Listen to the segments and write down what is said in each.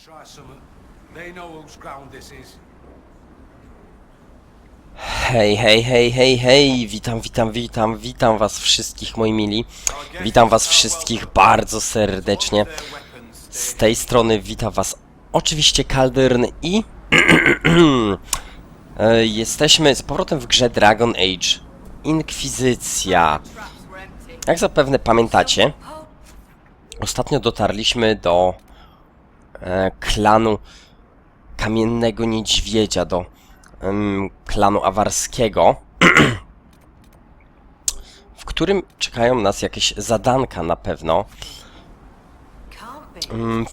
Try some. They know whose ground this is. Hej, hej, hej, hej, hej, witam was wszystkich, moi mili. Witam was wszystkich bardzo serdecznie. Z tej strony witam was oczywiście Kaldyrn i jesteśmy z powrotem w grze Dragon Age Inkwizycja. Jak zapewne pamiętacie, ostatnio dotarliśmy do klanu Kamiennego Niedźwiedzia, do klanu awarskiego, w którym czekają nas jakieś zadanka na pewno.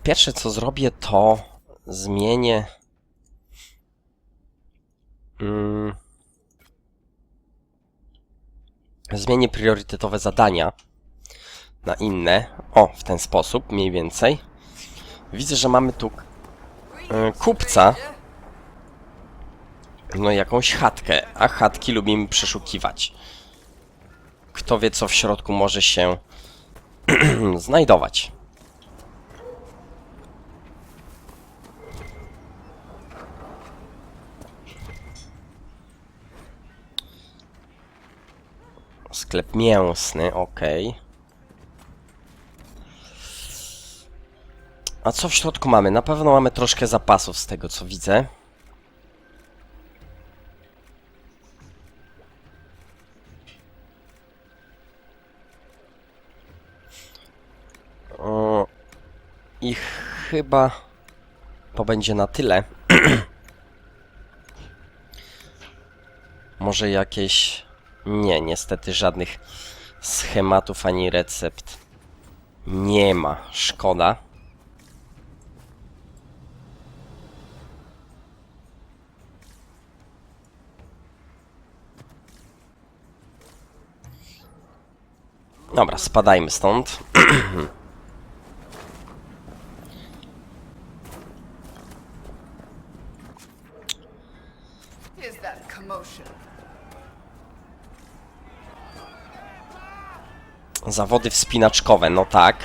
Pierwsze co zrobię, to zmienię zmienię priorytetowe zadania na inne. O, w ten sposób mniej więcej. Widzę, że mamy tu kupca. No jakąś chatkę, a chatki lubimy przeszukiwać. Kto wie, co w środku może się znajdować. Sklep mięsny, ok. A co w środku mamy? Na pewno mamy troszkę zapasów z tego, co widzę. I chyba to będzie na tyle. Może jakieś... Nie, niestety żadnych schematów ani recept nie ma. Szkoda. Dobra, spadajmy stąd. Is that commotion? Zawody wspinaczkowe, no tak.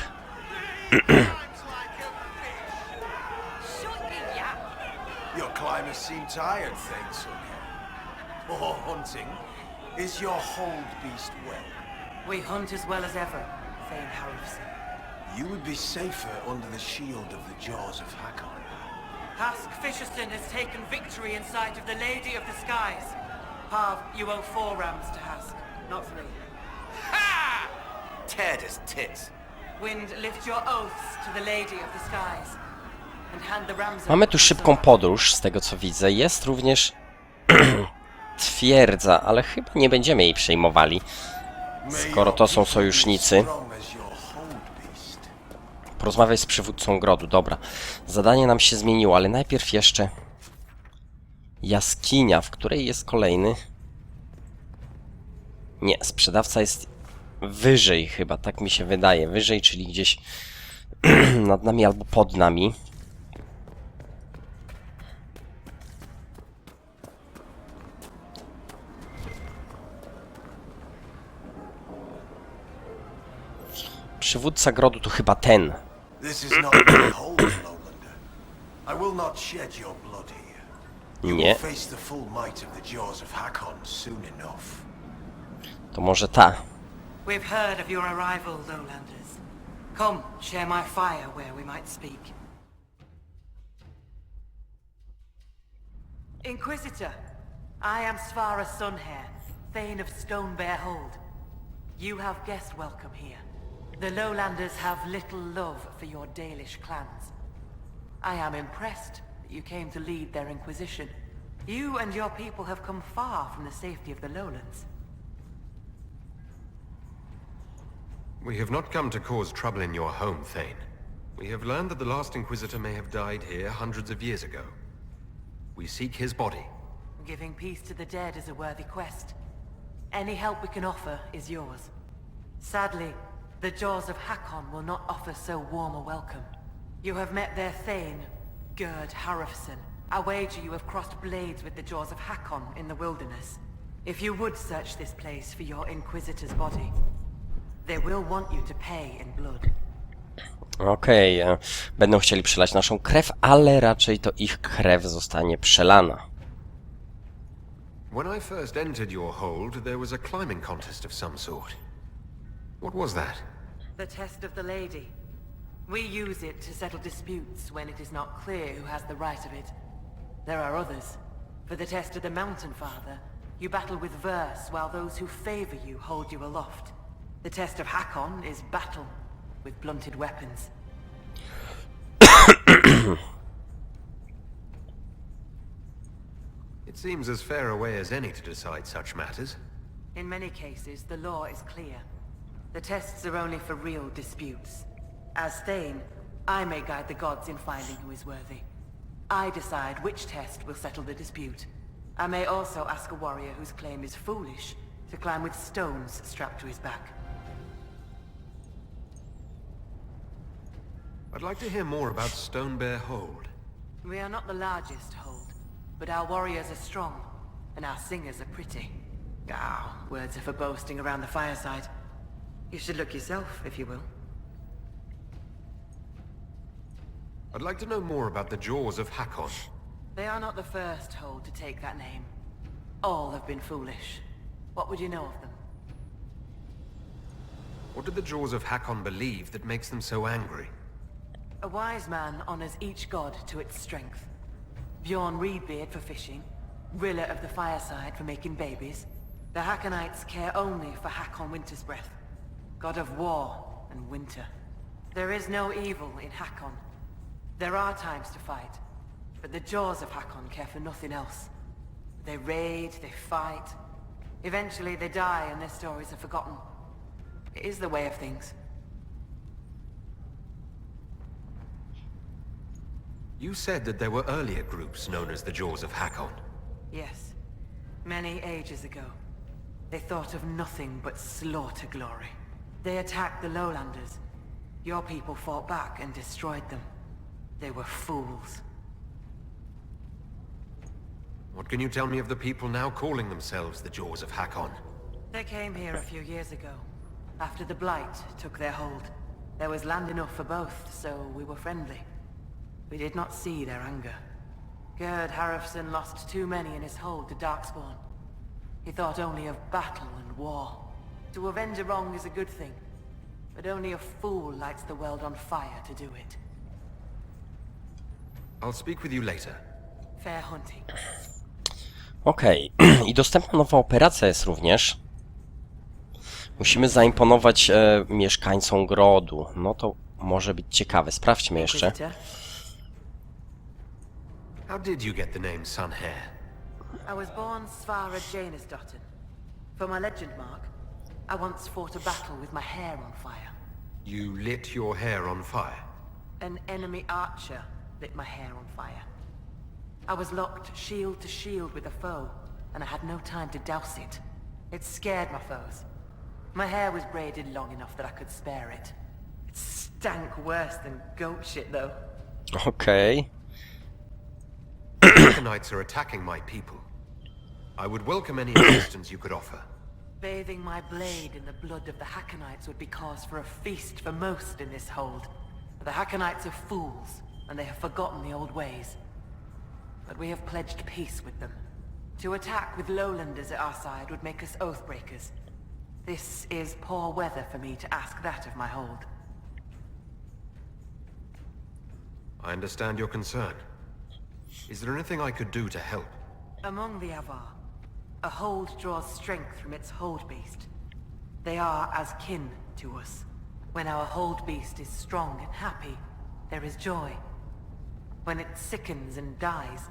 Your climbers seem tired, thanks, son. Or hunting. Is your hold beast well? We hunt as well as ever, Thane Harrison. You would be safer under the shield of the jaws of Hakon. Hask Fisherson has taken victory in sight of the Lady of the Skies. Parv, you owe 4 rams to Hask, not 3. Ha! Teared his tits. Wind, lift your oaths to the Lady of the Skies. And hand the rams Mamy over tu to szybką Sora. podróż, z tego co widzę. Jest również twierdza, ale chyba nie będziemy jej przejmowali, skoro to są sojusznicy. Porozmawiaj z przywódcą grodu, dobra. Zadanie nam się zmieniło, ale najpierw jeszcze jaskinia, w której jest kolejny... Nie, sprzedawca jest wyżej chyba, tak mi się wydaje. Wyżej, czyli gdzieś nad nami albo pod nami. Przywódca grodu to chyba ten. This is not my hold, Lowlander. I will not shed your blood here. You Nie, will face the full might of the jaws of Hakon soon enough. to może ta. We've heard of your arrival, Lowlanders. Come, share my fire where we might speak. Inquisitor, I am Svara Sunhair, Thane of Stonebear Hold. You have guest welcome here. The Lowlanders have little love for your Dalish clans. I am impressed that you came to lead their inquisition. You and your people have come far from the safety of the Lowlands. We have not come to cause trouble in your home, Thane. We have learned that the last Inquisitor may have died here hundreds of years ago. We seek his body. Giving peace to the dead is a worthy quest. Any help we can offer is yours. Sadly, the jaws of Hakon will not offer so warm a welcome. You have met their Thane, Gerd Harrison. I wager you have crossed blades with the jaws of Hakon in the wilderness. If you would search this place for your Inquisitor's body, they will want you to pay in blood. Okej, będą chcieli przelać naszą krew, ale raczej to ich krew zostanie przelana. When I first entered your hold, there was a climbing contest of some sort. What was that? The test of the lady. We use it to settle disputes when it is not clear who has the right of it. There are others. For the test of the Mountain Father, you battle with verse while those who favor you hold you aloft. The test of Hakon is battle with blunted weapons. It seems as fair a way as any to decide such matters. In many cases, the law is clear. The tests are only for real disputes. As Thane, I may guide the gods in finding who is worthy. I decide which test will settle the dispute. I may also ask a warrior whose claim is foolish to climb with stones strapped to his back. I'd like to hear more about Stonebear Hold. We are not the largest hold, but our warriors are strong, and our singers are pretty. Ah, words are for boasting around the fireside. You should look yourself, if you will. I'd like to know more about the Jaws of Hakon. They are not the first hold to take that name. All have been foolish. What would you know of them? What do the Jaws of Hakon believe that makes them so angry? A wise man honors each god to its strength. Bjorn Reedbeard for fishing, Rilla of the Fireside for making babies. The Hakonites care only for Hakon Wintersbreath, god of war and winter. There is no evil in Hakon. There are times to fight, but the Jaws of Hakon care for nothing else. They raid, they fight. Eventually they die and their stories are forgotten. It is the way of things. You said that there were earlier groups known as the Jaws of Hakon. Yes. Many ages ago. They thought of nothing but slaughter glory. They attacked the Lowlanders. Your people fought back and destroyed them. They were fools. What can you tell me of the people now calling themselves the Jaws of Hakon? They came here a few years ago, after the Blight took their hold. There was land enough for both, so we were friendly. We did not see their anger. Gerd Harifson lost too many in his hold to Darkspawn. He thought only of battle and war. To avenge a wrong is a good thing, but only a fool lights the world on fire to do it. I'll speak with you later. Fair hunting. Okej, i dostępna nowa operacja jest również. Musimy zaimponować mieszkańcom Grodu. No to może być ciekawe. Sprawdźmy jeszcze. Inquisitor, How did you get the name Sunhair? I was born Svara Janisdottir. For my legend mark, I once fought a battle with my hair on fire. You lit your hair on fire. An enemy archer lit my hair on fire. I was locked shield to shield with a foe, and I had no time to douse it. It scared my foes. My hair was braided long enough that I could spare it. It stank worse than goat shit, though. Okej. The Knights are attacking my people. I would welcome any assistance you could offer. Bathing my blade in the blood of the Hakonites would be cause for a feast for most in this hold. The Hakonites are fools, and they have forgotten the old ways. But we have pledged peace with them. To attack with lowlanders at our side would make us oathbreakers. This is poor weather for me to ask that of my hold. I understand your concern. Is there anything I could do to help? Among the Avar, a hold draws strength from its hold beast. They are as kin to us. When our hold beast is strong and happy, there is joy. When it sickens and dies,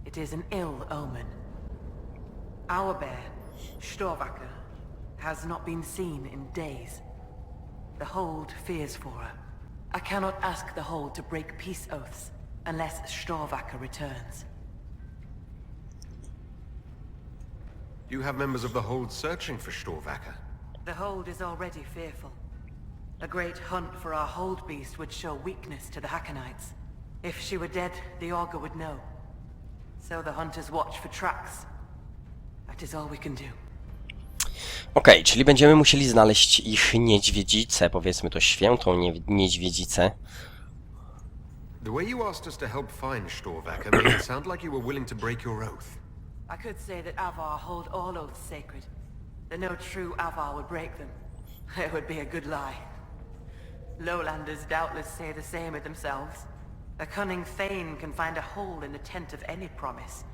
it is an ill omen. Our bear, Storvacker, has not been seen in days. The hold fears for her. I cannot ask the hold to break peace oaths unless Storvacker returns. You have members of the Hold searching for Storvacker. The hold is already fearful. A great hunt for our hold beast would show weakness to the Hakonites. If she were dead, the Augur would know. So the hunters watch for tracks. That is all we can do. Okej, czyli będziemy musieli znaleźć ich niedźwiedzicę, powiedzmy to świętą niedźwiedzicę. The way you asked us to help find Storvaker made it sound like you were willing to break your oath. I could say that Avar hold all oaths sacred, that no true Avar would break them. It would be a good lie. Lowlanders doubtless say the same of themselves. A cunning Thane can find a hole in the tent of any promise.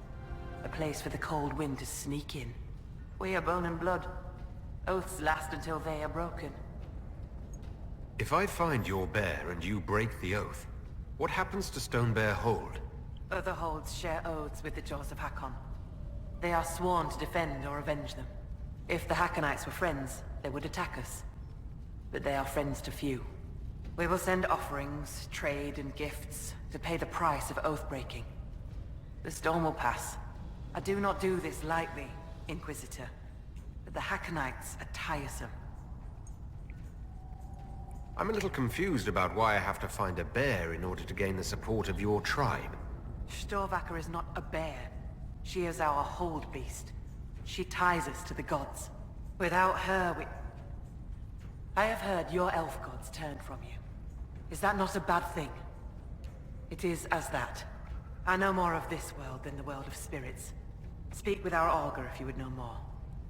A place for the cold wind to sneak in. We are bone and blood. Oaths last until they are broken. If I find your bear and you break the oath, what happens to Stone Bear Hold? Other holds share oaths with the Jaws of Hakon. They are sworn to defend or avenge them. If the Hakonites were friends, they would attack us. But they are friends to few. We will send offerings, trade, and gifts to pay the price of oath-breaking. The storm will pass. I do not do this lightly, Inquisitor. But the Hakonites are tiresome. I'm a little confused about why I have to find a bear in order to gain the support of your tribe. Storvaker is not a bear. She is our hold beast. She ties us to the gods. Without her, I have heard your elf gods turned from you. Is that not a bad thing? It is as that. I know more of this world than the world of spirits. Speak with our Augur if you would know more.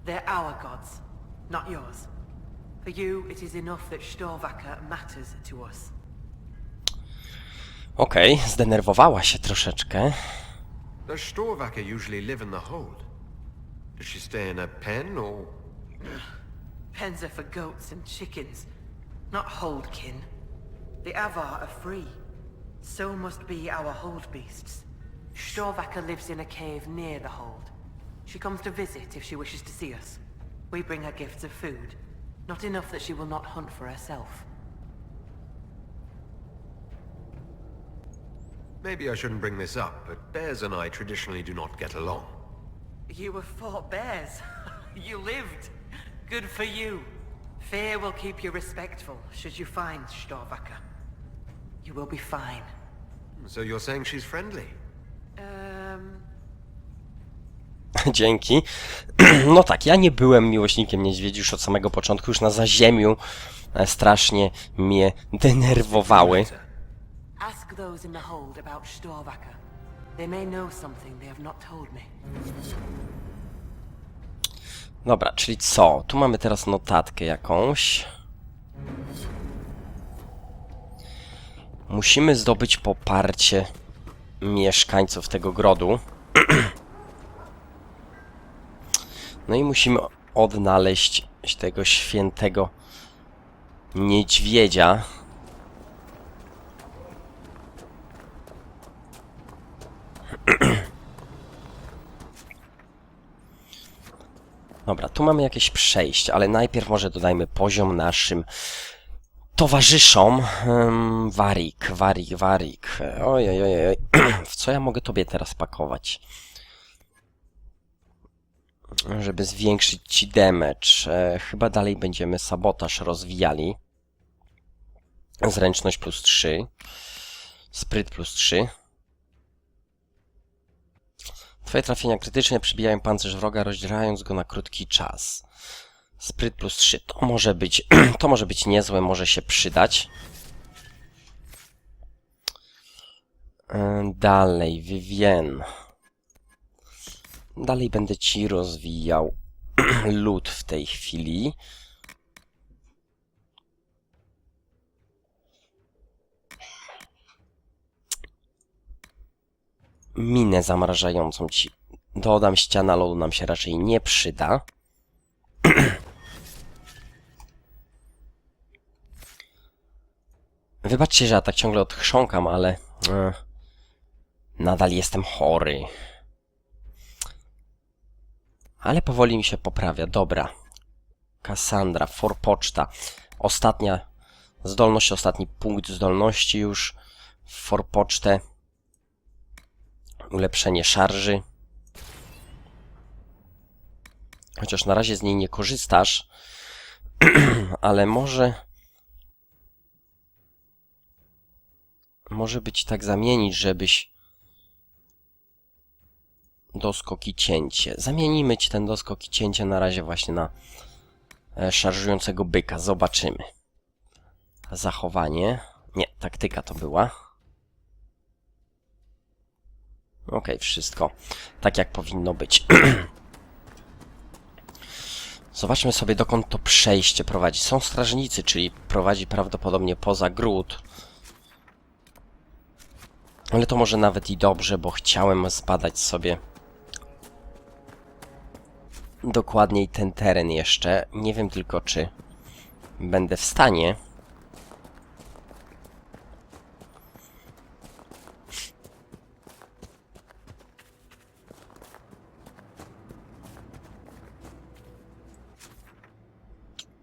They're our gods, not yours. For you, it is enough that Storvaker matters to us. Okej, zdenerwowała się troszeczkę. Does Storvaker usually live in the hold? Does she stay in a pen or... Pens are for goats and chickens, not holdkin. The Avar are free. So must be our hold beasts. Storvaker lives in a cave near the hold. She comes to visit if she wishes to see us. We bring her gifts of food. Not enough that she will not hunt for herself. Maybe I shouldn't bring this up, but bears and I traditionally do not get along. You have fought bears. You lived. Good for you. Fear will keep you respectful should you find Storvaker. You will be fine. So you're saying she's friendly? Dzięki. No tak, ja nie byłem miłośnikiem niedźwiedzi już od samego początku, już na zaziemiu strasznie mnie denerwowały. Ask those in the hold about Storvaker. They may know something they have not told me. Dobra, czyli co? Tu mamy teraz notatkę jakąś. Musimy zdobyć poparcie mieszkańców tego grodu. No i musimy odnaleźć tego świętego niedźwiedzia. Dobra, tu mamy jakieś przejście, ale najpierw może dodajmy poziom naszym towarzyszom. Warik. Ojej. W co ja mogę tobie teraz pakować? Żeby zwiększyć ci damage. Chyba dalej będziemy sabotaż rozwijali. Zręczność plus 3. Spryt plus 3. Twoje trafienia krytyczne przybijają pancerz wroga, rozdzierając go na krótki czas. Spryt plus 3. To może być, to może być niezłe, może się przydać. Dalej, Vivien. Dalej będę ci rozwijał lód w tej chwili. Minę zamrażającą ci dodam, ściana lodu nam się raczej nie przyda. Wybaczcie, że ja tak ciągle odchrząkam, ale nadal jestem chory. Ale powoli mi się poprawia. Dobra. Cassandra, forpoczta. Ostatnia zdolność, ostatni punkt zdolności już. Forpocztę. Ulepszenie szarży. Chociaż na razie z niej nie korzystasz. Ale może być tak zamienić, żebyś doskok i cięcie. Zamienimy ci ten doskok i cięcie na razie właśnie szarżującego byka. Zobaczymy. Zachowanie. Nie, taktyka to była. Okej, wszystko tak jak powinno być. Zobaczmy sobie, dokąd to przejście prowadzi. Są strażnicy, czyli prowadzi prawdopodobnie poza gród. Ale to może nawet i dobrze, bo chciałem zbadać sobie dokładniej ten teren jeszcze. Nie wiem tylko, czy będę w stanie.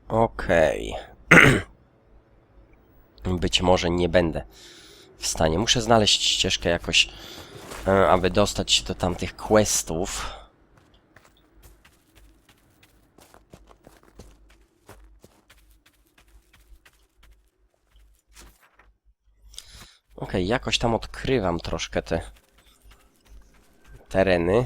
Okej. Być może nie będę w stanie. Muszę znaleźć ścieżkę jakoś, aby dostać się do tamtych questów. Okej, jakoś tam odkrywam troszkę te tereny.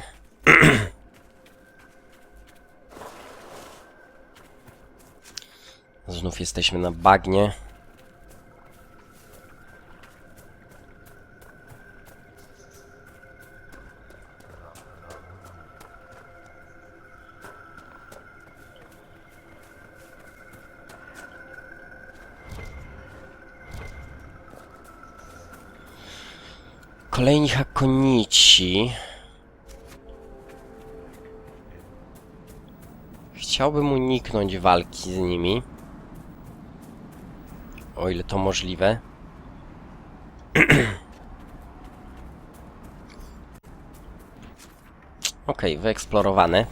Znów jesteśmy na bagnie. Kolejni hakonici. Chciałbym uniknąć walki z nimi. O ile to możliwe. Okej, wyeksplorowane.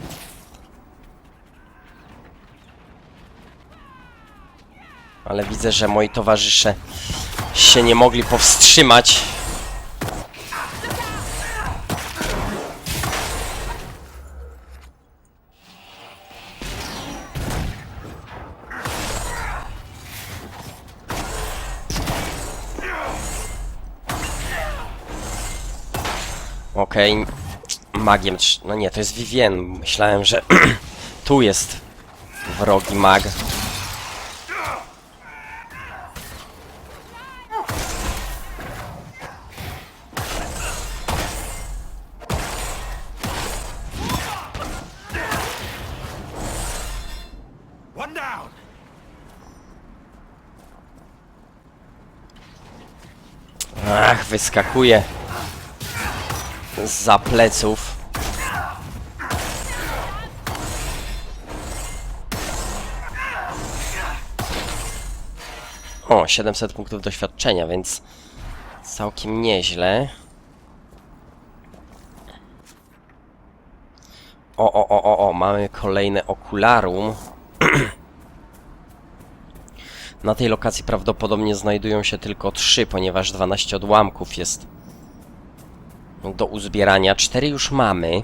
Ale widzę, że moi towarzysze się nie mogli powstrzymać. Okej, magiem. No nie, to jest Vivien. Myślałem, że tu jest wrogi mag. One down! Ach, wyskakuje zza pleców. O, 700 punktów doświadczenia, więc całkiem nieźle. O, mamy kolejne okularum. Na tej lokacji prawdopodobnie znajdują się tylko 3, ponieważ 12 odłamków jest do uzbierania. 4 już mamy.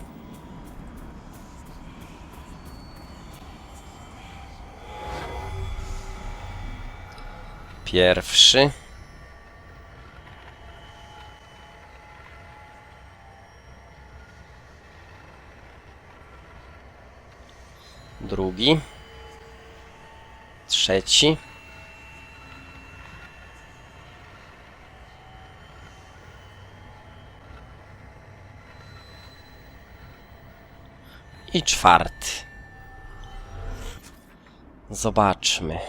Pierwszy. Drugi. Trzeci. I czwarty. Zobaczmy.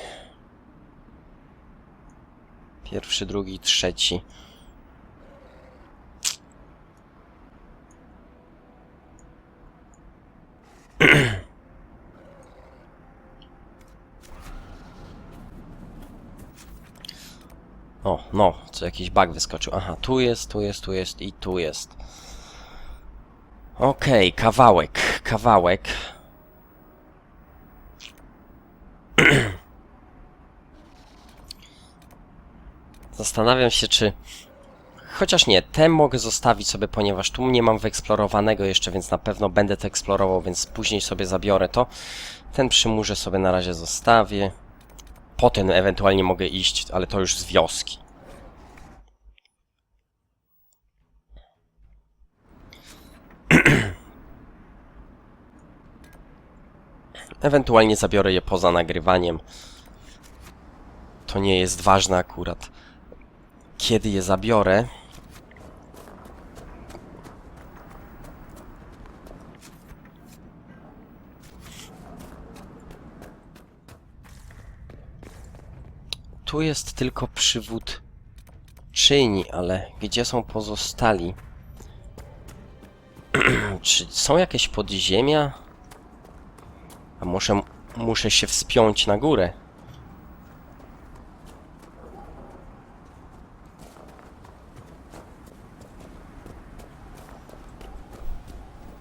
Pierwszy, drugi, trzeci. O, no, co jakiś bug wyskoczył. Aha, tu jest, tu jest, tu jest i tu jest. Okej, kawałek, kawałek. Zastanawiam się, czy... Chociaż nie, te mogę zostawić sobie, ponieważ tu nie mam wyeksplorowanego jeszcze, więc na pewno będę to eksplorował, więc później sobie zabiorę to. Ten przy murze sobie na razie zostawię. Potem ewentualnie mogę iść, ale to już z wioski. Ewentualnie zabiorę je poza nagrywaniem. To nie jest ważne akurat, kiedy je zabiorę. Tu jest tylko przywódczyni, ale gdzie są pozostali? Czy są jakieś podziemia? A muszę się wspiąć na górę.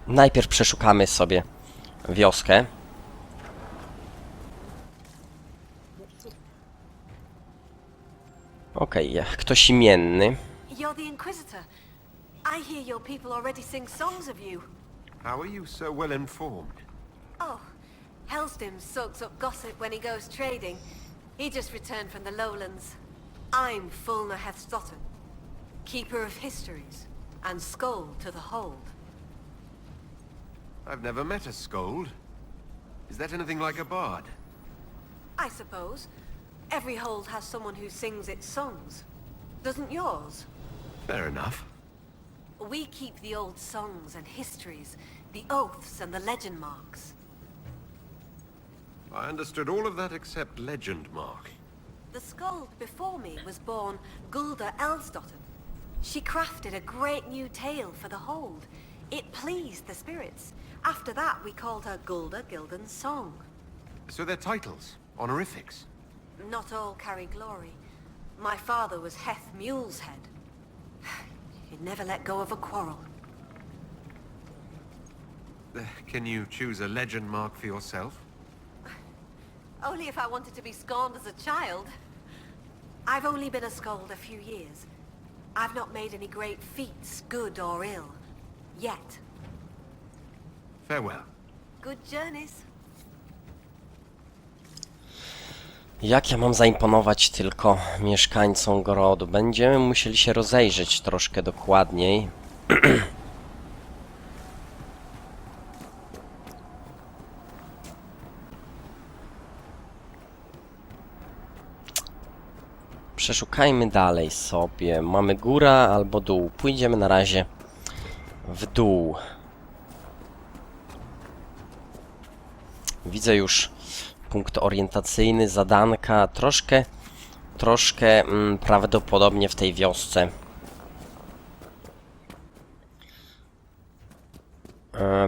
Najpierw przeszukamy sobie wioskę. Okej, ktoś imienny. You're the Inquisitor. I hear your people already sing songs of you. How are you so well informed? Oh, Helsdim soaks up gossip when he goes trading. He just returned from the lowlands. I'm Fulna Hethstotten, Keeper of Histories, and Skoll to the Hold. I've never met a scold. Is that anything like a bard? I suppose. Every hold has someone who sings its songs. Doesn't yours? Fair enough. We keep the old songs and histories, the oaths and the legend marks. I understood all of that except legend mark. The Skald before me was born Gulda Elsdotter. She crafted a great new tale for the Hold. It pleased the spirits. After that, we called her Gulda Gildan's Song. So they're titles, honorifics. Not all carry glory. My father was Heth Mule's head. He'd never let go of a quarrel. Can you choose a legend mark for yourself? Only if I wanted to be scorned as a child. I've only been a Skald a few years. I've not made any great feats, good or ill. Yet. Farewell. Good journeys. Jak ja mam zaimponować tylko mieszkańcom Grodu? Będziemy musieli się rozejrzeć troszkę dokładniej. Przeszukajmy dalej sobie. Mamy góra albo dół. Pójdziemy na razie w dół. Widzę już punkt orientacyjny, zadanka. Troszkę prawdopodobnie w tej wiosce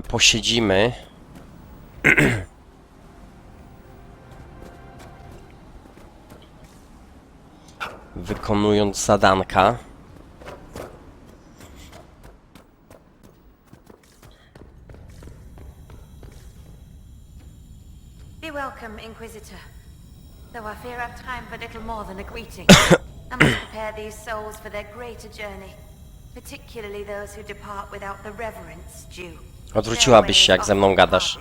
posiedzimy. Wykonując zadanka. Be welcome, Inquisitor. Though I fear I've time for little more than a greeting. I must prepare these souls for their greater journey, particularly those who depart without the reverence due. Odwróciłabyś się, jak ze mną gadasz.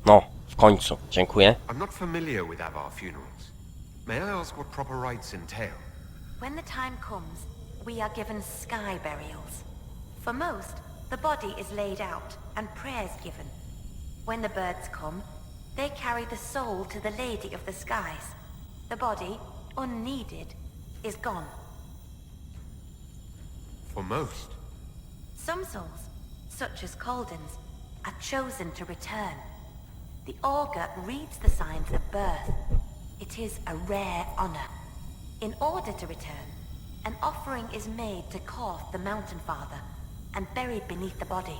No, w końcu. Dziękuję. I'm not familiar with Avar funerals. May I ask what proper rites entail? When the time comes, we are given sky burials. For most, the body is laid out and prayers given. When the birds come, they carry the soul to the Lady of the Skies. The body, unneeded, is gone. For most. Some souls, such as Calden's, are chosen to return. The augur reads the signs of birth. It is a rare honor. In order to return, an offering is made to Korth the Mountain Father and buried beneath the body.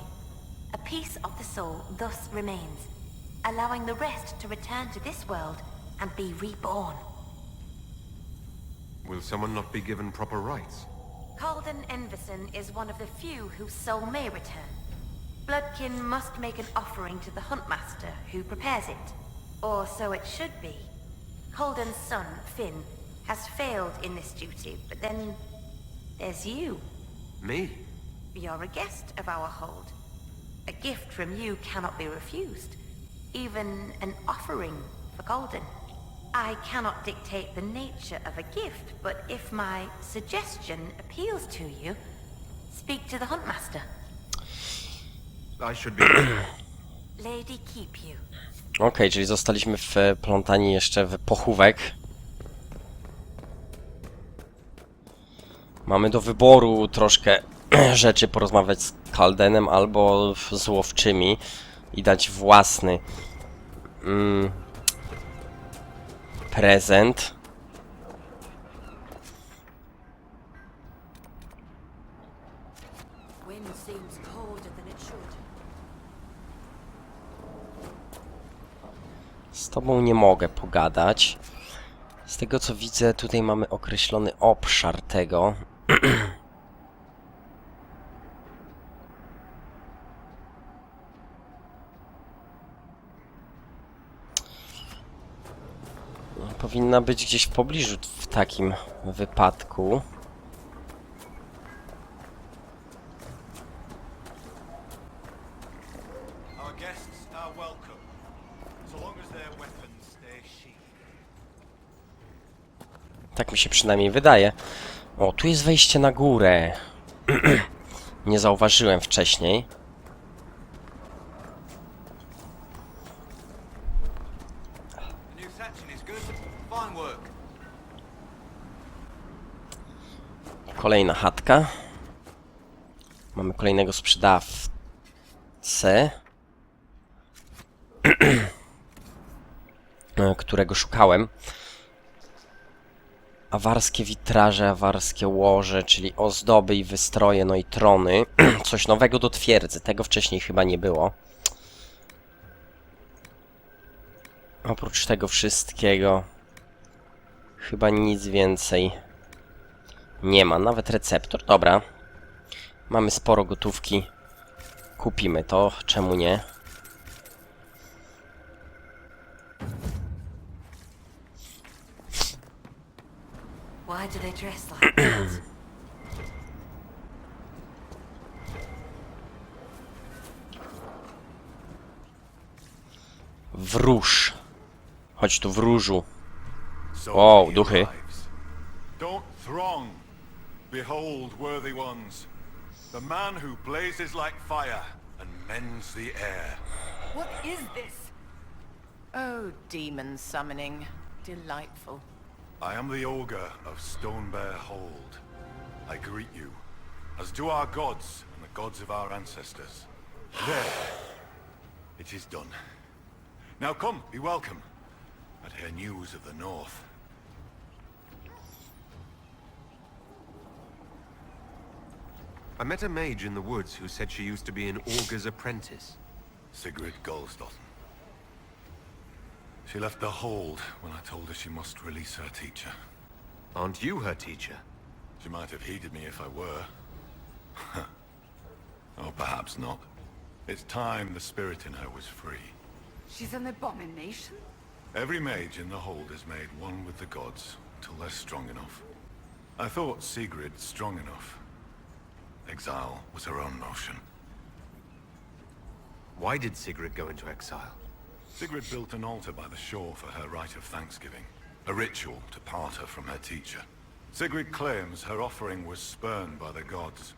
A piece of the soul thus remains, allowing the rest to return to this world and be reborn. Will someone not be given proper rites? Calden Enverson is one of the few whose soul may return. Bloodkin must make an offering to the Huntmaster, who prepares it. Or so it should be. Calden's son, Finn, has failed in this duty, but then there's you. Me? You're a guest of our hold. A gift from you cannot be refused. Even an offering for Calden. I cannot dictate the nature of a gift, but if my suggestion appeals to you, speak to the Huntmaster. I should be... Lady keep you. Okej, czyli zostaliśmy wplątani jeszcze w pochówek. Mamy do wyboru troszkę rzeczy, porozmawiać z Kaldenem albo z łowczymi i dać własny prezent. Wind seems colder than it should. Z tobą nie mogę pogadać. Z tego co widzę, tutaj mamy określony obszar tego. Powinna być gdzieś w pobliżu w takim wypadku. Our guests are welcome, so long as their weapons stay sheathed. Tak mi się przynajmniej wydaje. O, tu jest wejście na górę. Nie zauważyłem wcześniej. The new thatching is good. Fine work. Kolejna chatka. Mamy kolejnego sprzedawcę, którego szukałem. Awarskie witraże, awarskie łoże, czyli ozdoby i wystroje, no i trony. Coś nowego do twierdzy. Tego wcześniej chyba nie było. Oprócz tego wszystkiego chyba nic więcej nie ma. Nawet receptor. Dobra. Mamy sporo gotówki. Kupimy to. Czemu nie? Why do they dress like that? Wróż. Chodź tu, wróżu. So Wow, he duchy. arrives. Don't throng. Behold, worthy ones, the man who blazes like fire and mends the air. What is this? Oh, demon summoning. Delightful. I am the Ogre of Stonebear Hold. I greet you, as do our gods and the gods of our ancestors. There. It is done. Now come, be welcome, and hear news of the North. I met a mage in the woods who said she used to be an Augur's apprentice. Sigrid Goldsdotten. She left the hold when I told her she must release her teacher. Aren't you her teacher? She might have heeded me if I were. Or perhaps not. It's time the spirit in her was free. She's an abomination? Every mage in the hold is made one with the gods till they're strong enough. I thought Sigrid strong enough. Exile was her own notion. Why did Sigrid go into exile? Sigrid built an altar by the shore for her rite of thanksgiving, a ritual to part her from her teacher. Sigrid claims her offering was spurned by the gods.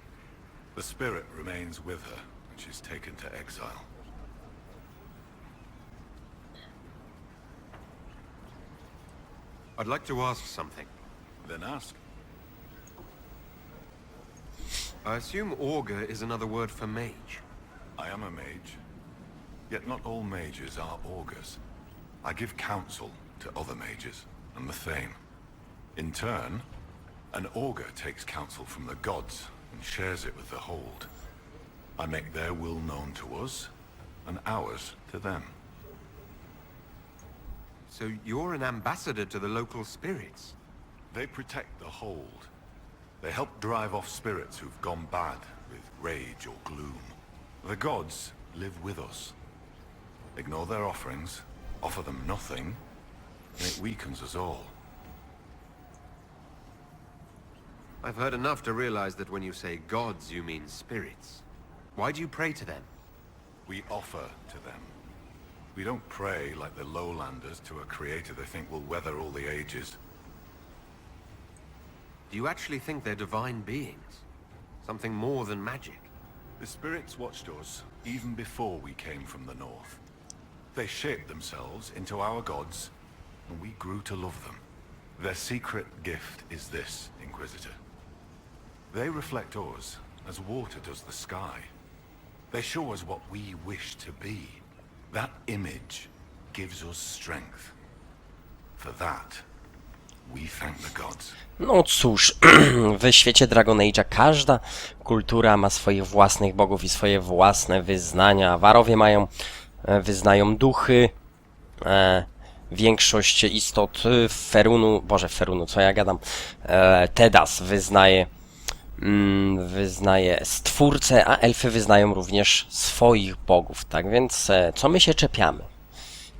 The spirit remains with her, and she's taken to exile. I'd like to ask something. Then ask. I assume Augur is another word for mage. I am a mage. Yet not all mages are augurs. I give counsel to other mages, and the Thane. In turn, an augur takes counsel from the gods and shares it with the Hold. I make their will known to us, and ours to them. So you're an ambassador to the local spirits? They protect the Hold. They help drive off spirits who've gone bad with rage or gloom. The gods live with us. Ignore their offerings, offer them nothing, and it weakens us all. I've heard enough to realize that when you say gods, you mean spirits. Why do you pray to them? We offer to them. We don't pray like the lowlanders to a creator they think will weather all the ages. Do you actually think they're divine beings? Something more than magic? The spirits watched us even before we came from the north. They shaped themselves into our gods, and we grew to love them. Their secret gift is this, Inquisitor. They reflect us as water does the sky. They show us what we wish to be. That image gives us strength. For that, we thank the gods. No cóż, w świecie Dragon Age'a każda kultura ma swoich własnych bogów i swoje własne wyznania. Warowie wyznają duchy, większość istot Ferunu, co ja gadam, Tedas wyznaje Stwórcę, a elfy wyznają również swoich bogów, tak więc co my się czepiamy?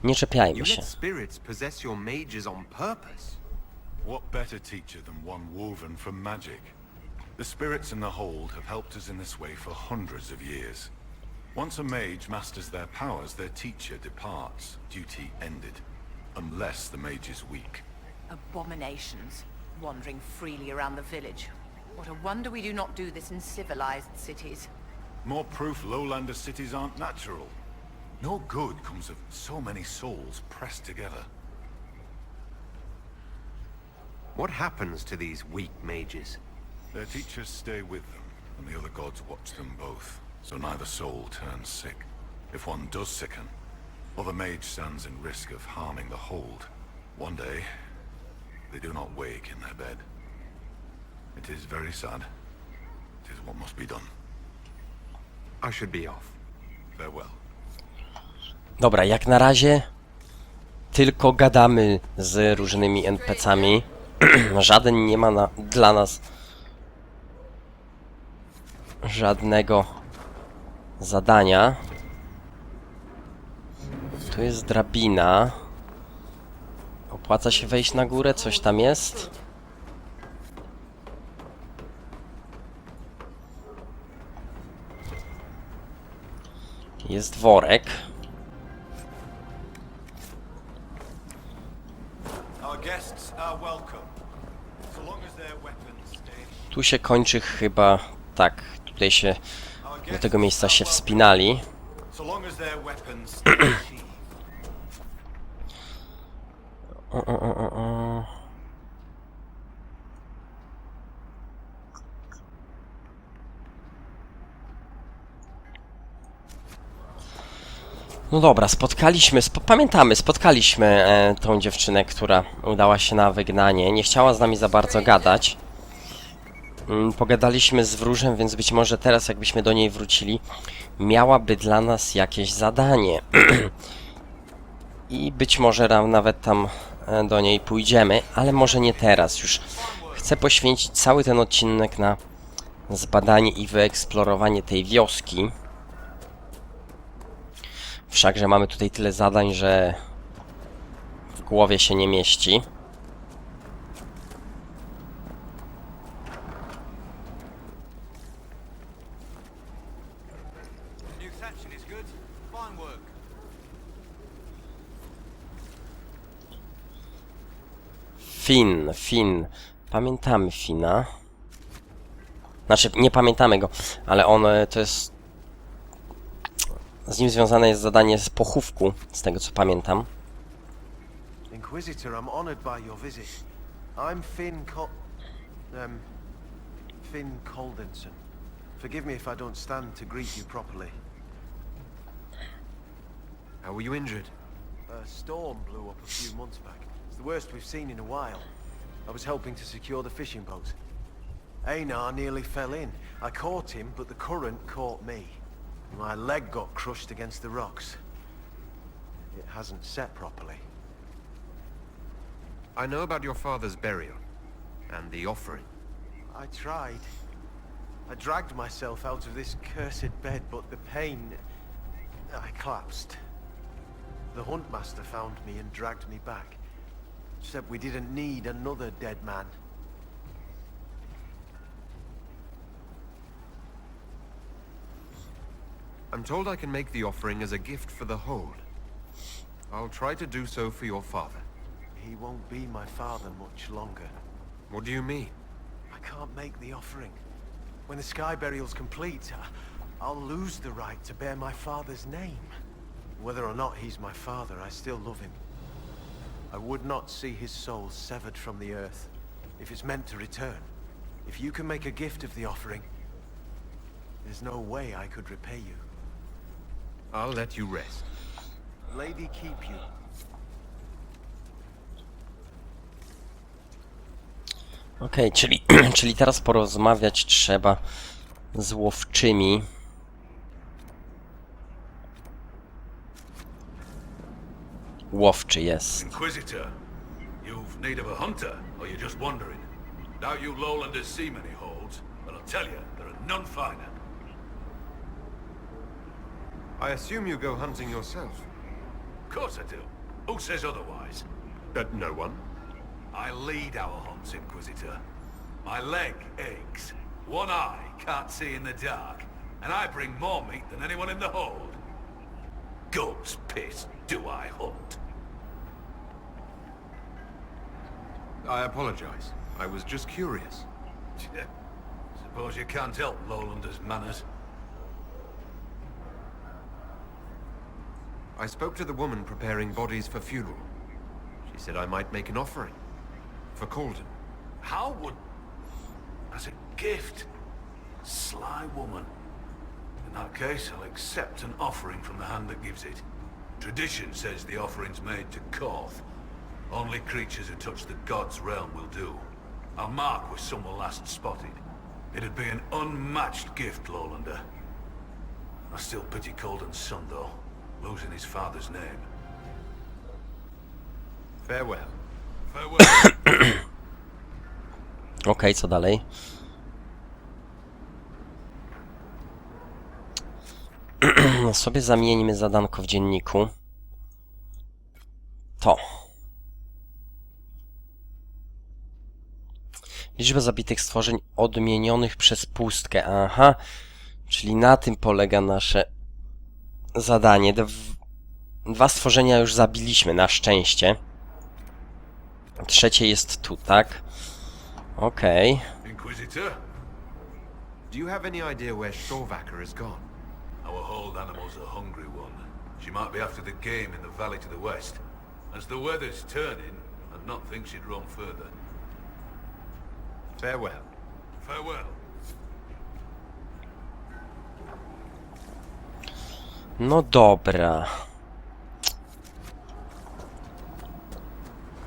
Nie czepiajmy You się. let spirits possess your mages on purpose. What better teacher than one woven from magic? The spirits in the hold have helped us in this way for hundreds of years. Once a mage masters their powers, their teacher departs, duty ended. Unless the mage is weak. Abominations, wandering freely around the village. What a wonder we do not do this in civilized cities. More proof lowlander cities aren't natural. No good comes of so many souls pressed together. What happens to these weak mages? Their teachers stay with them, and the other gods watch them both, so neither soul turns sick. If one does sicken, or the mage stands in risk of harming the hold, one day, they do not wake in their bed. It is very sad. It is what must be done. I should be off. Farewell. Dobra, jak na razie tylko gadamy z różnymi NPC-ami. Żaden nie ma dla nas żadnego zadania. Tu jest drabina. Opłaca się wejść na górę? Coś tam jest? Jest worek. Tu się kończy chyba... Tak, tutaj się... Do tego miejsca się wspinali. No dobra, spotkaliśmy tą dziewczynę, która udała się na wygnanie. Nie chciała z nami za bardzo gadać. Pogadaliśmy z wróżem, więc być może teraz, jakbyśmy do niej wrócili, miałaby dla nas jakieś zadanie. I być może nawet tam do niej pójdziemy, ale może nie teraz. Już chcę poświęcić cały ten odcinek na zbadanie i wyeksplorowanie tej wioski. Wszakże mamy tutaj tyle zadań, że w głowie się nie mieści. Finn. Pamiętamy Fina. Znaczy, nie pamiętamy go, ale on to jest... Z nim związane jest zadanie z pochówku, z tego co pamiętam. Inquisitor, I'm honored by your visit. I'm Finn Coldenson. Forgive me if I don't stand to greet you properly. How were you injured? A storm blew up a few months back. It's the worst we've seen in a while. I was helping to secure the fishing boat. Einar nearly fell in. I caught him, but the current caught me. My leg got crushed against the rocks. It hasn't set properly. I know about your father's burial and the offering. I tried. I dragged myself out of this cursed bed, but the pain... I collapsed. The Huntmaster found me and dragged me back. Said we didn't need another dead man. I'm told I can make the offering as a gift for the hold. I'll try to do so for your father. He won't be my father much longer. What do you mean? I can't make the offering. When the sky burial's complete, I'll lose the right to bear my father's name. Whether or not he's my father, I still love him. I would not see his soul severed from the earth, if it's meant to return. If you can make a gift of the offering, there's no way I could repay you. I'll let you rest. Lady keep you. Okej, czyli, czyli teraz porozmawiać trzeba z łowczymi. Łowczy jest. Inquisitor, you've need of a hunter, or you're just wandering? Doubt you lowlanders see many holds, but I'll tell you, there are none finer. I assume you go hunting yourself. Of course I do. Who says otherwise? No one? I lead our hunts, Inquisitor. My leg aches, one eye can't see in the dark, and I bring more meat than anyone in the hold. Goat's piss do I hunt. I apologize. I was just curious. Suppose you can't help Lowlanders' manners. I spoke to the woman preparing bodies for funeral. She said I might make an offering. For Calden. How would... As a gift? Sly woman. In that case, I'll accept an offering from the hand that gives it. Tradition says the offering's made to Koth. Only creatures who touch the god's realm will do. I'll mark where some were last spotted. It'd be an unmatched gift, Lowlander. I still pity Calden's son, though, losing his father's name. Farewell. Farewell. Okej, co dalej? Sobie zamieńmy zadanko w dzienniku. To. Liczba zabitych stworzeń odmienionych przez pustkę. Aha. Czyli na tym polega nasze zadanie. Dwa stworzenia już zabiliśmy, na szczęście. Trzecie jest tu, tak? Okej. Inquisitor? Do you have any idea where Storvacker has gone? Our hold animal's a hungry one. She might be after the game in the valley to the west. As the weather's turning, I'd not think she'd roam further. Farewell. Farewell. No dobra.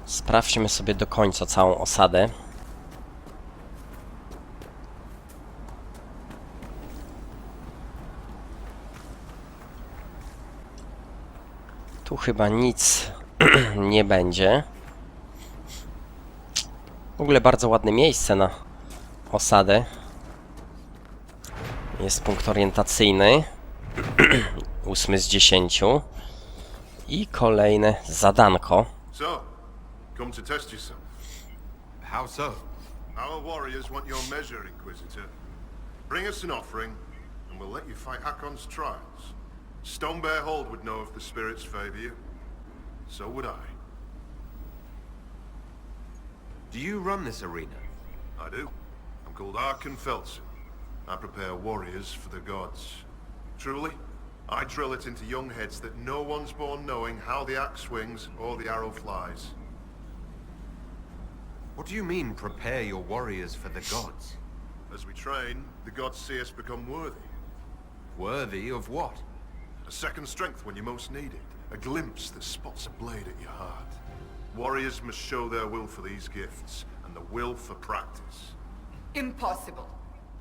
Sprawdźmy sobie do końca całą osadę. Tu chyba nic nie będzie. W ogóle bardzo ładne miejsce na osadę. Jest punkt orientacyjny. 8 z 10. I kolejne zadanko. So, come to test yourself. How so? Our warriors want your measure, Inquisitor. Bring us an offering, and we'll let you fight Hakon's trials. Stonebear Hold would know if the spirits favor you. So would I. Do you run this arena? I do. I'm called Arkan Felson. I prepare warriors for the gods. Truly, I drill it into young heads that no one's born knowing how the axe swings or the arrow flies. What do you mean, prepare your warriors for the gods? As we train, the gods see us become worthy. Worthy of what? A second strength when you most need it. A glimpse that spots a blade at your heart. Warriors must show their will for these gifts, and the will for practice. Impossible.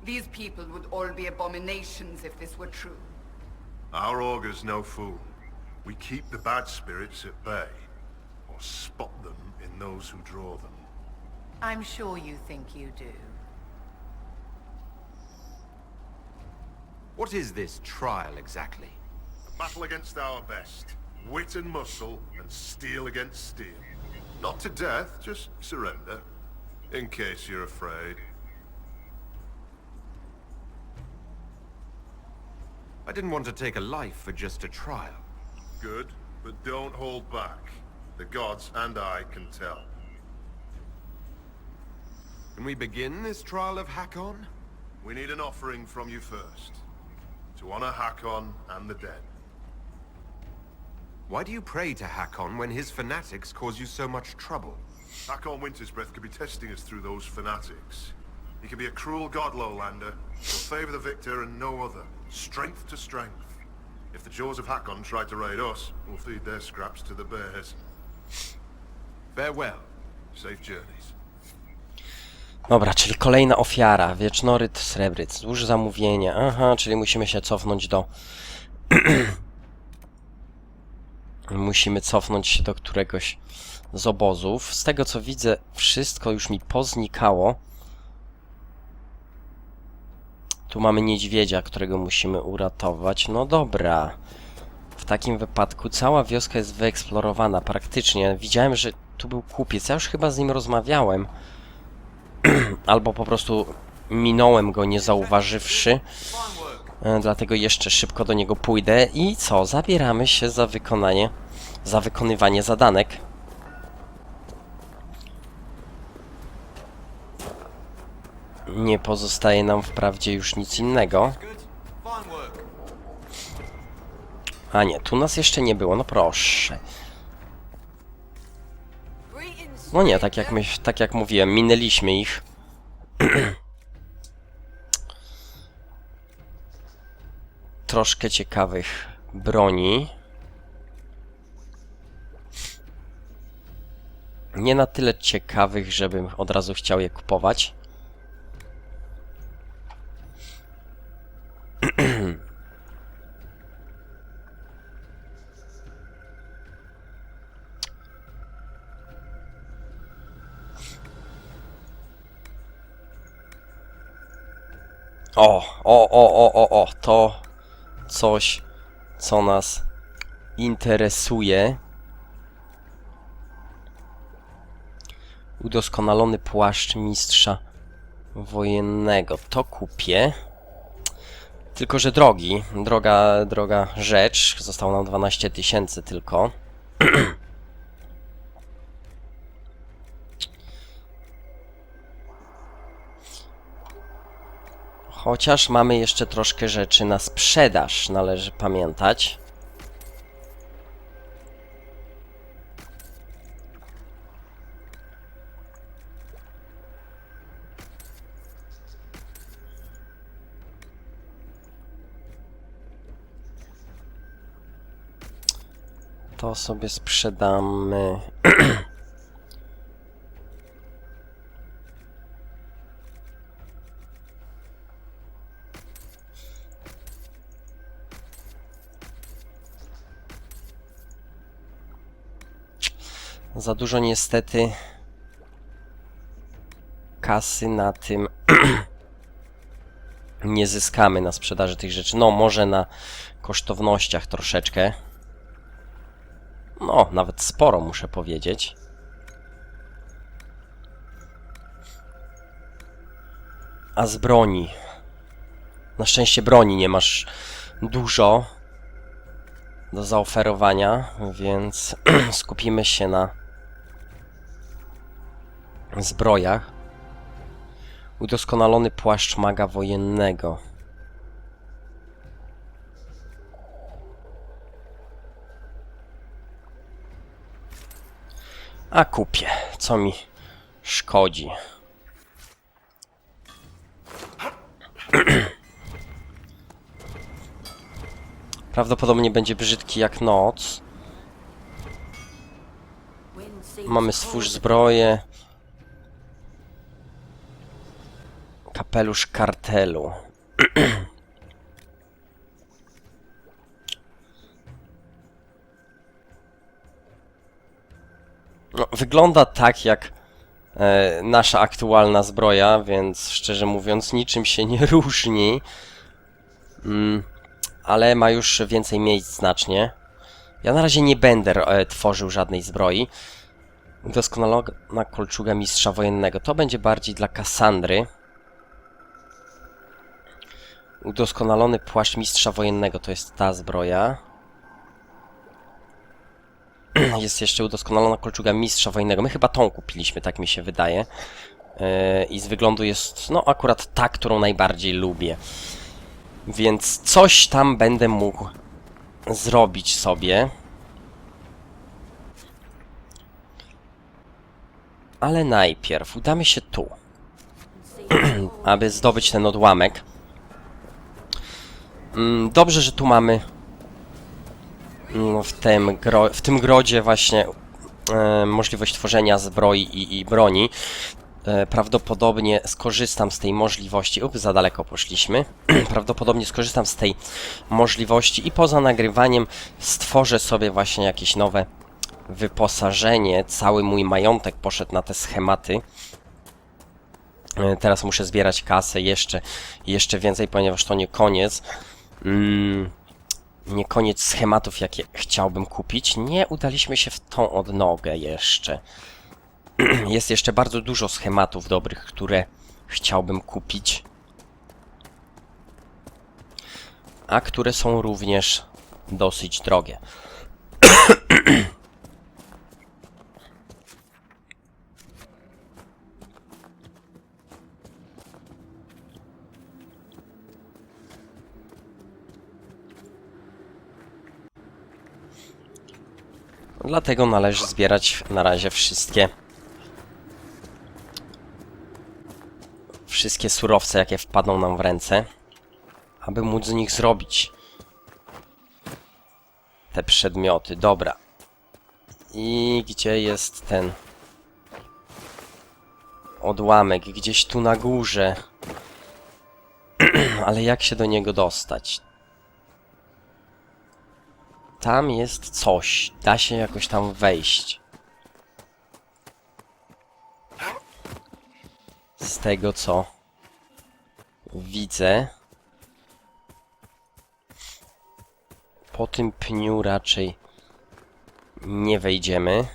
These people would all be abominations if this were true. Our augur's no fool. We keep the bad spirits at bay, or spot them in those who draw them. I'm sure you think you do. What is this trial exactly? A battle against our best. Wit and muscle, and steel against steel. Not to death, just surrender. In case you're afraid. I didn't want to take a life for just a trial. Good, but don't hold back. The gods and I can tell. Can we begin this trial of Hakon? We need an offering from you first. to honor Hakon and the dead. Why do you pray to Hakon when his fanatics cause you so much trouble? Hakon Wintersbreath could be testing us through those fanatics. He can be a cruel god, Lowlander. He'll favor the victor and no other. Strength to strength. If the jaws of Hakon try to raid us, we'll feed their scraps to the bears. Farewell. Safe journeys. Dobra, czyli kolejna ofiara. Wiecznoryt Srebryc. Złóż zamówienie. Aha, czyli musimy się cofnąć do... Musimy cofnąć się do któregoś z obozów. Z tego co widzę, wszystko już mi poznikało. Tu mamy niedźwiedzia, którego musimy uratować. No dobra. W takim wypadku cała wioska jest wyeksplorowana praktycznie. Widziałem, że tu był kupiec. Ja już chyba z nim rozmawiałem. Albo po prostu minąłem go nie zauważywszy. Dlatego jeszcze szybko do niego pójdę. I co? Zabieramy się za wykonywanie zadanek. Nie pozostaje nam wprawdzie już nic innego. A nie, tu nas jeszcze nie było, no proszę. No nie, tak jak mówiłem, minęliśmy ich. Troszkę ciekawych broni. Nie na tyle ciekawych, żebym od razu chciał je kupować. O, to coś, co nas interesuje. Udoskonalony płaszcz mistrza wojennego. To kupię. Tylko że drogi. Droga rzecz. Zostało nam 12 000 tylko. Chociaż mamy jeszcze troszkę rzeczy na sprzedaż, należy pamiętać. To sobie sprzedamy. Za dużo niestety kasy na tym nie zyskamy na sprzedaży tych rzeczy. No, może na kosztownościach troszeczkę. No, nawet sporo, muszę powiedzieć. A z broni? Na szczęście broni nie masz dużo do zaoferowania, więc skupimy się na zbrojach. Udoskonalony płaszcz maga wojennego. A kupię, co mi szkodzi. Prawdopodobnie będzie brzydki jak noc. Mamy stwórz zbroję. Kapelusz kartelu. No, wygląda tak jak nasza aktualna zbroja, więc szczerze mówiąc niczym się nie różni. Ale ma już więcej miejsc znacznie. Ja na razie nie będę tworzył żadnej zbroi. Udoskonalona kolczuga mistrza wojennego. To będzie bardziej dla Kassandry. Udoskonalony płaszcz mistrza wojennego. To jest ta zbroja. Jest jeszcze udoskonalona kolczuga mistrza wojennego. My chyba tą kupiliśmy, tak mi się wydaje. I z wyglądu jest, no akurat ta, którą najbardziej lubię. Więc coś tam będę mógł zrobić sobie. Ale najpierw udamy się tu, aby zdobyć ten odłamek. Dobrze, że tu mamy w tym grodzie właśnie możliwość tworzenia zbroi i broni. Prawdopodobnie skorzystam z tej możliwości. Za daleko poszliśmy. Prawdopodobnie skorzystam z tej możliwości i poza nagrywaniem stworzę sobie właśnie jakieś nowe wyposażenie. Cały mój majątek poszedł na te schematy. Teraz muszę zbierać kasę jeszcze więcej, ponieważ to nie koniec. Nie koniec schematów, jakie chciałbym kupić. Nie udaliśmy się w tą odnogę jeszcze. Jest jeszcze bardzo dużo schematów dobrych, które chciałbym kupić. A które są również dosyć drogie. Dlatego należy zbierać na razie wszystkie surowce, jakie wpadną nam w ręce, aby móc z nich zrobić te przedmioty. Dobra. I gdzie jest ten odłamek? Gdzieś tu na górze. Ale jak się do niego dostać? Tam jest coś. Da się jakoś tam wejść. Z tego, co widzę. Po tym pniu raczej nie wejdziemy.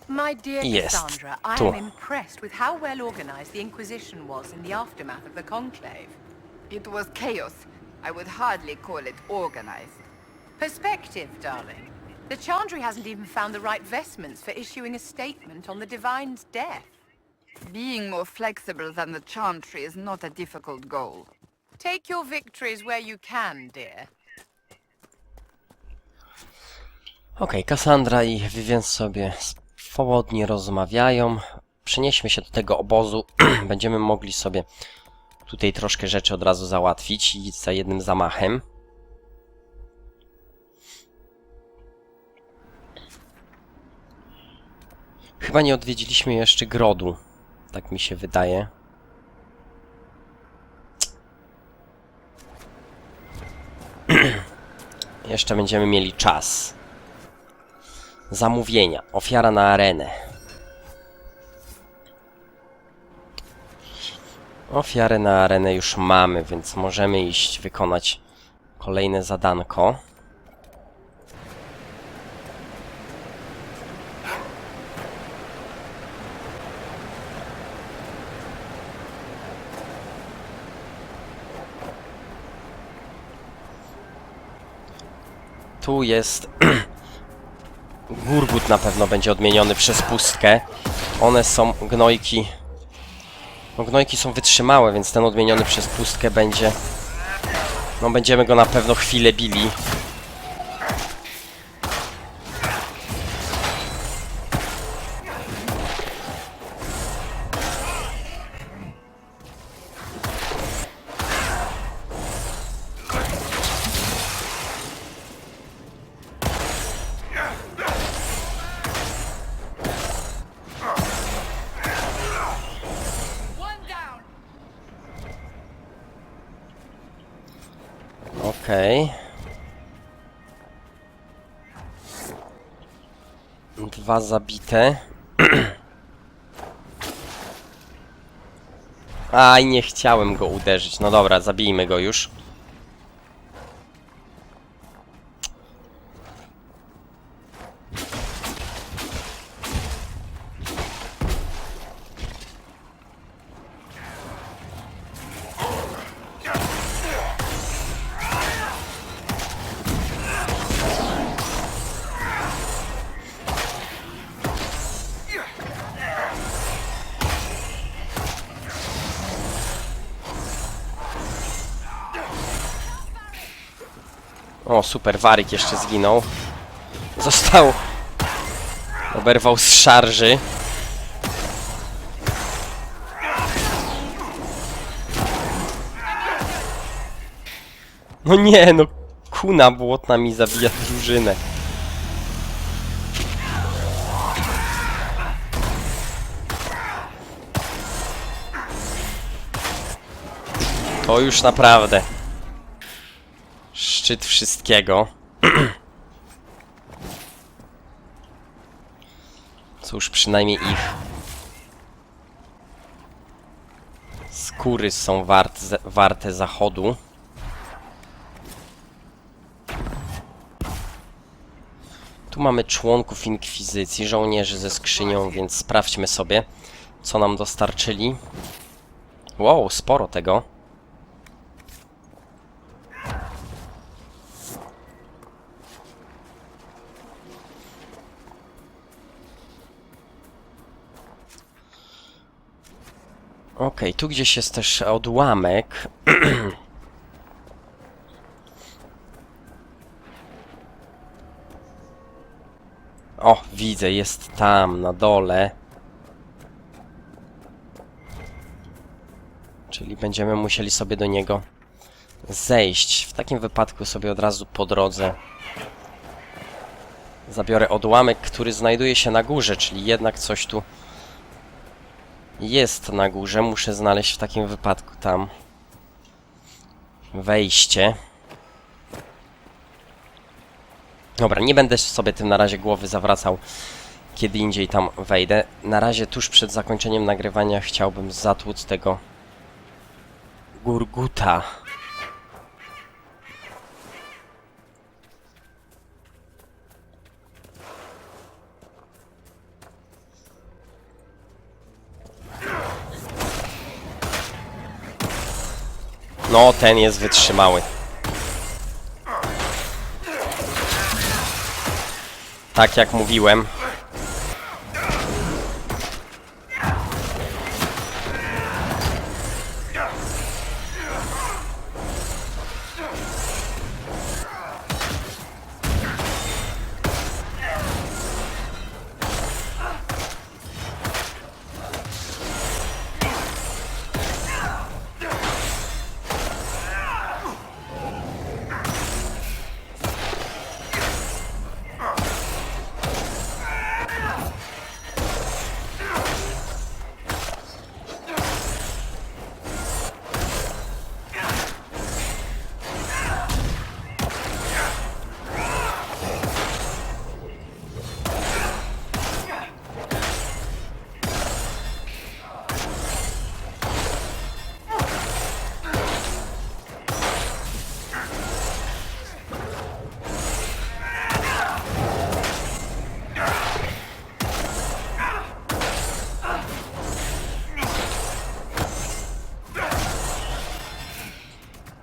My dear Jest. Cassandra, I Tu. am impressed with how well organized the Inquisition was in the aftermath of the Conclave. It was chaos. I would hardly call it organized. Perspective, darling. The Chandri hasn't even found the right vestments for issuing a statement on the Divine's death. Being more flexible than the Chantry is not a difficult goal. Take your victories where you can, dear. Okej, Cassandra i Vivienne sobie swobodnie rozmawiają. Przenieśmy się do tego obozu. Będziemy mogli sobie tutaj troszkę rzeczy od razu załatwić i za jednym zamachem. Chyba nie odwiedziliśmy jeszcze grodu. Tak mi się wydaje. Jeszcze będziemy mieli czas. Zamówienia. Ofiara na arenę. Ofiarę na arenę już mamy, więc możemy iść wykonać kolejne zadanko. Tu jest... Gurgut na pewno będzie odmieniony przez pustkę. One są gnojki... No, gnojki są wytrzymałe, więc ten odmieniony przez pustkę będzie... No, będziemy go na pewno chwilę bili. Okej. Dwa zabite. Aj, nie chciałem go uderzyć. No dobra, zabijmy go już. O, super, Warik jeszcze zginął. Został... Oberwał z szarży. No nie, no kuna błotna mi zabija drużynę. To już naprawdę szczyt wszystkiego. Cóż, przynajmniej ich skóry są warte zachodu. Tu mamy członków inkwizycji, żołnierzy ze skrzynią, więc sprawdźmy sobie, co nam dostarczyli. Wow, sporo tego. Okej, tu gdzieś jest też odłamek. O, widzę, jest tam, na dole. Czyli będziemy musieli sobie do niego zejść. W takim wypadku sobie od razu po drodze zabiorę odłamek, który znajduje się na górze, czyli jednak coś tu jest na górze. Muszę znaleźć w takim wypadku tam wejście. Dobra, nie będę sobie tym na razie głowy zawracał. Kiedy indziej tam wejdę. Na razie tuż przed zakończeniem nagrywania chciałbym zatłuc tego Gurguta. No, ten jest wytrzymały. Tak jak mówiłem.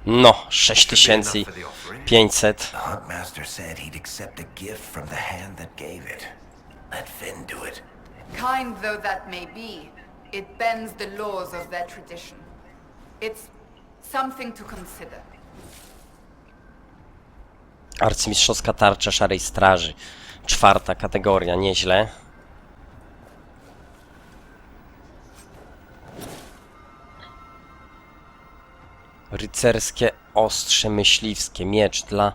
No, 6500. The Huntmaster said he'd accept a gift from the hand that gave it. Let Finn do it. Kind though that may be, it bends the laws of their tradition. It's something to consider. Arcymistrzowska tarcza Szarej Straży. 4. kategoria, nieźle. Rycerskie ostrze myśliwskie. Miecz dla...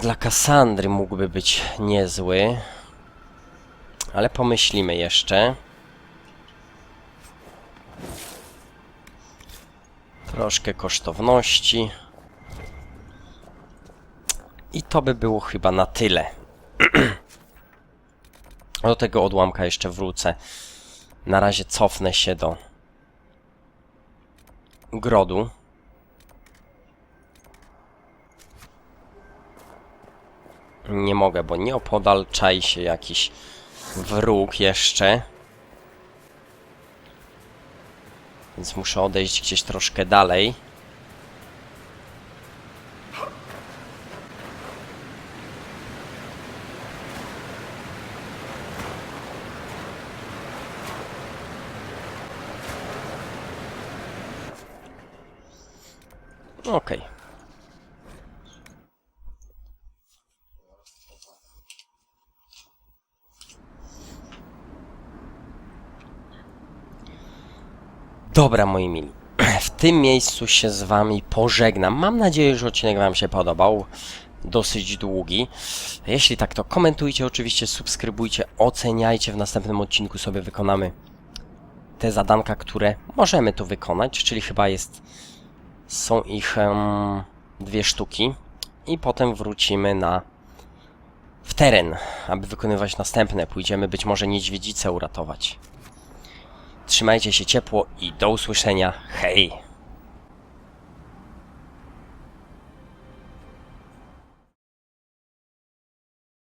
dla Kassandry mógłby być niezły. Ale pomyślimy jeszcze. Troszkę kosztowności. I to by było chyba na tyle. Do tego odłamka jeszcze wrócę. Na razie cofnę się do grodu. Nie mogę, bo nieopodal czai się jakiś wróg jeszcze. Więc muszę odejść gdzieś troszkę dalej. Okej. Dobra, moi mili. W tym miejscu się z wami pożegnam. Mam nadzieję, że odcinek wam się podobał. Dosyć długi. Jeśli tak, to komentujcie, oczywiście subskrybujcie, oceniajcie. W następnym odcinku sobie wykonamy te zadanka, które możemy tu wykonać, czyli chyba są ich 2 sztuki. I potem wrócimy w teren, aby wykonywać następne. Pójdziemy być może niedźwiedzicę uratować. Trzymajcie się ciepło i do usłyszenia. Hej!